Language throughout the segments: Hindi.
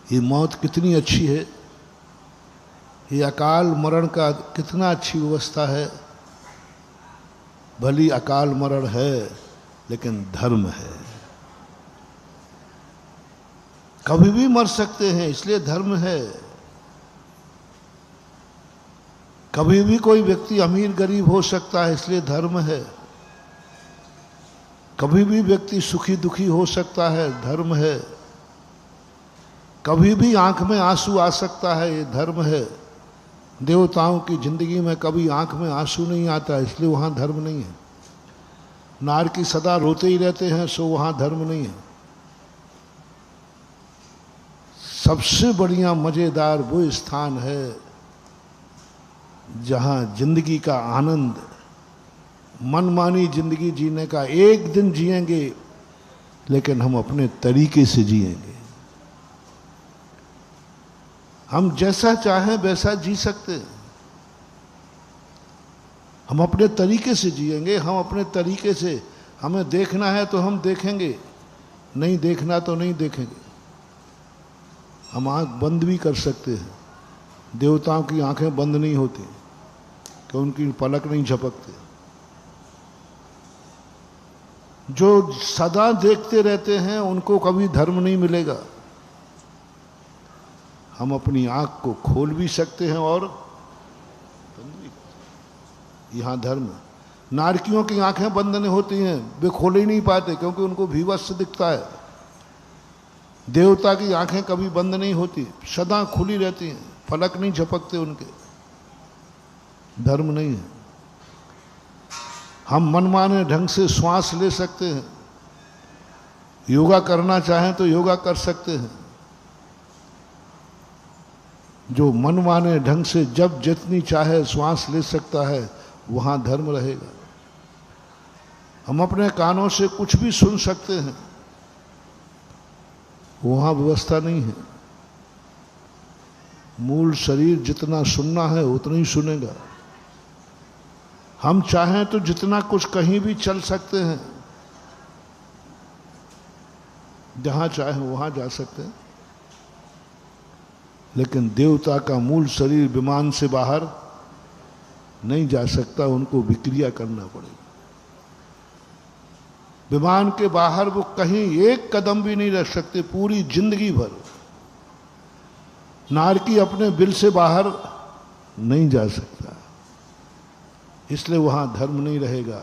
ये मौत कितनी अच्छी है, ये अकाल मरण का कितना अच्छी व्यवस्था है। भली अकाल मरण है लेकिन धर्म है। कभी भी मर सकते हैं इसलिए धर्म है। कभी भी कोई व्यक्ति अमीर गरीब हो सकता है इसलिए धर्म है। कभी भी व्यक्ति सुखी दुखी हो सकता है, धर्म है। कभी भी आंख में आंसू आ सकता है, ये धर्म है। देवताओं की जिंदगी में कभी आंख में आंसू नहीं आता, इसलिए वहां धर्म नहीं है। नारकी सदा रोते ही रहते हैं, सो वहां धर्म नहीं है। सबसे बढ़िया मजेदार वो स्थान है जहां जिंदगी का आनंद, मनमानी जिंदगी जीने का, एक दिन जिएंगे लेकिन हम अपने तरीके से जिएंगे। हम जैसा चाहें वैसा जी सकते हैं। हम अपने तरीके से जिएंगे, हम अपने तरीके से, हमें देखना है तो हम देखेंगे, नहीं देखना तो नहीं देखेंगे। हम आंख बंद भी कर सकते हैं। देवताओं की आंखें बंद नहीं होती कि उनकी पलक नहीं झपकते। जो सदा देखते रहते हैं उनको कभी धर्म नहीं मिलेगा। हम अपनी आंख को खोल भी सकते हैं और यहां धर्म। नारकियों की आंखें बंद नहीं होती हैं, वे खोल ही नहीं पाते क्योंकि उनको भीवत्स दिखता है। देवता की आंखें कभी बंद नहीं होती, सदा खुली रहती हैं, पलक नहीं झपकते उनके। धर्म नहीं है। हम मनमाने ढंग से श्वास ले सकते हैं। योगा करना चाहें तो योगा कर सकते हैं। जो मनमाने ढंग से जब जितनी चाहे श्वास ले सकता है, वहां धर्म रहेगा। हम अपने कानों से कुछ भी सुन सकते हैं, वहां व्यवस्था नहीं है। मूल शरीर जितना सुनना है उतना ही सुनेगा। हम चाहें तो जितना कुछ कहीं भी चल सकते हैं, जहां चाहे वहां जा सकते हैं। लेकिन देवता का मूल शरीर विमान से बाहर नहीं जा सकता, उनको विक्रिया करना पड़ेगा। विमान के बाहर वो कहीं एक कदम भी नहीं रख सकते पूरी जिंदगी भर। नारकी अपने बिल से बाहर नहीं जा सकता, इसलिए वहां धर्म नहीं रहेगा।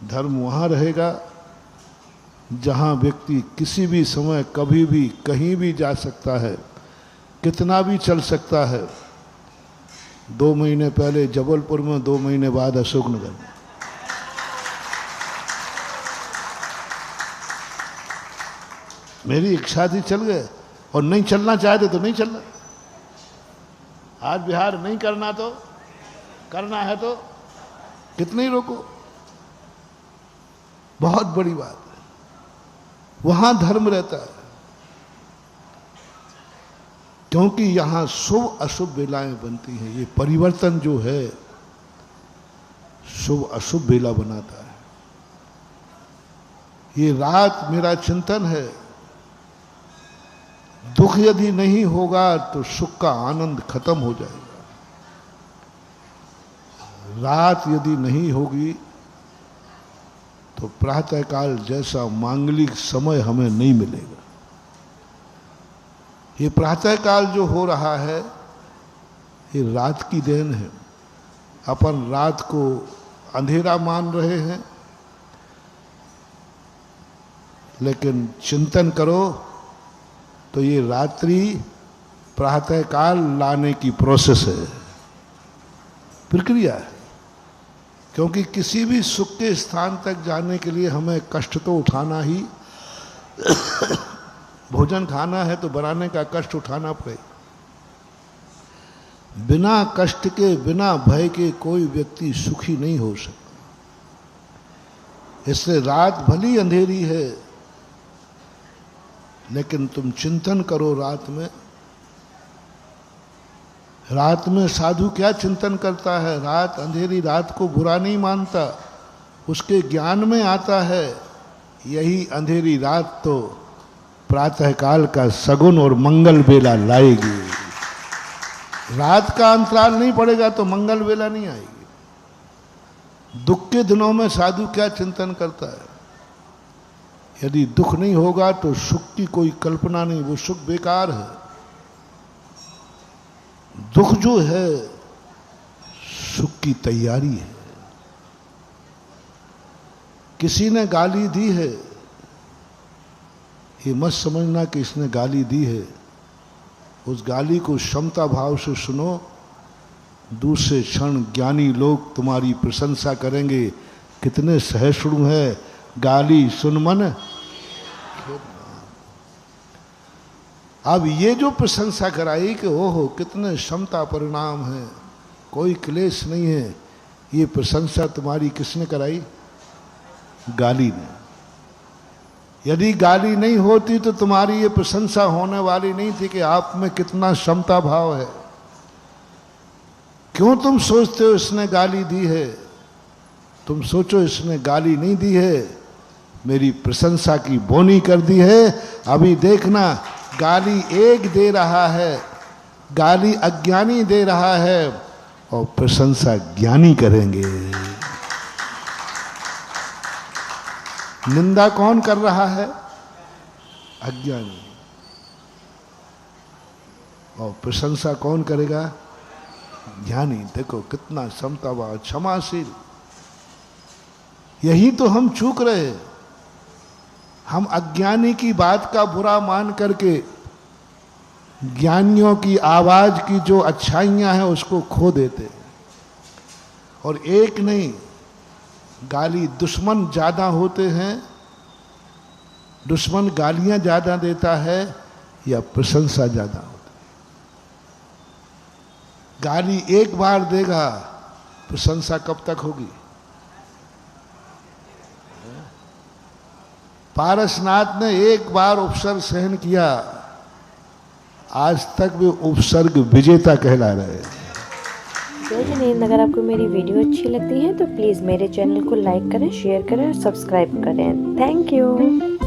धर्म वहां रहेगा जहां व्यक्ति किसी भी समय कभी भी कहीं भी जा सकता है, कितना भी चल सकता है। 2 महीने पहले जबलपुर में, 2 महीने बाद अशोकनगर में। मेरी इच्छा थी चल गए, और नहीं चलना चाहते तो नहीं चलना। आज बिहार नहीं करना तो करना है तो कितने ही रोको। बहुत बड़ी बात है, वहां धर्म रहता है। क्योंकि यहां शुभ अशुभ बेलाएं बनती हैं। ये परिवर्तन जो है शुभ अशुभ बेला बनाता है। ये रात मेरा चिंतन है। दुख यदि नहीं होगा तो सुख का आनंद खत्म हो जाएगा। रात यदि नहीं होगी तो प्रातःकाल जैसा मांगलिक समय हमें नहीं मिलेगा। ये प्रातःकाल जो हो रहा है, ये रात की देन है। अपन रात को अंधेरा मान रहे हैं, लेकिन चिंतन करो तो ये रात्रि प्रातःकाल लाने की प्रोसेस है, प्रक्रिया है। क्योंकि किसी भी सुख के स्थान तक जाने के लिए हमें कष्ट तो उठाना ही भोजन खाना है तो बनाने का कष्ट उठाना पड़ेगा। बिना कष्ट के, बिना भय के कोई व्यक्ति सुखी नहीं हो सकता। इसलिए रात भली अंधेरी है, लेकिन तुम चिंतन करो रात में। रात में साधु क्या चिंतन करता है? रात अंधेरी, रात को बुरा नहीं मानता, उसके ज्ञान में आता है यही अंधेरी रात तो प्रातःकाल का सगुन और मंगल बेला लाएगी। रात का अंतराल नहीं पड़ेगा तो मंगल बेला नहीं आएगी। दुख के दिनों में साधु क्या चिंतन करता है? यदि दुख नहीं होगा तो सुख की कोई कल्पना नहीं, वो सुख बेकार है। दुख जो है सुख की तैयारी है। किसी ने गाली दी है, ये मत समझना कि इसने गाली दी है। उस गाली को क्षमता भाव से सुनो, दूसरे क्षण ज्ञानी लोग तुम्हारी प्रशंसा करेंगे। कितने सहिष्णु है, गाली सुन मन। अब ये जो प्रशंसा कराई कि ओहो कितने क्षमता परिणाम है, कोई क्लेश नहीं है, ये प्रशंसा तुम्हारी किसने कराई? गाली ने। यदि गाली नहीं होती तो तुम्हारी ये प्रशंसा होने वाली नहीं थी कि आप में कितना क्षमता भाव है। क्यों तुम सोचते हो इसने गाली दी है? तुम सोचो इसने गाली नहीं दी है, मेरी प्रशंसा की बोनी कर दी है। अभी देखना, गाली एक दे रहा है, गाली अज्ञानी दे रहा है और प्रशंसा ज्ञानी करेंगे। निंदा कौन कर रहा है? अज्ञानी। और प्रशंसा कौन करेगा? ज्ञानी। देखो कितना समतावाद, क्षमाशील। यही तो हम चूक रहे। हम अज्ञानी की बात का बुरा मान करके ज्ञानियों की आवाज की जो अच्छाइयां हैं उसको खो देते। और एक नहीं, गाली दुश्मन ज्यादा होते हैं। दुश्मन गालियां ज्यादा देता है या प्रशंसा ज्यादा होती है? गाली एक बार देगा, प्रशंसा कब तक होगी? पारसनाथ ने एक बार उपसर्ग सहन किया, आज तक वे उपसर्ग विजेता कहला रहे हैं। जय जिनेंद्र। अगर आपको मेरी वीडियो अच्छी लगती है तो प्लीज़ मेरे चैनल को लाइक करें, शेयर करें और सब्सक्राइब करें। Thank you.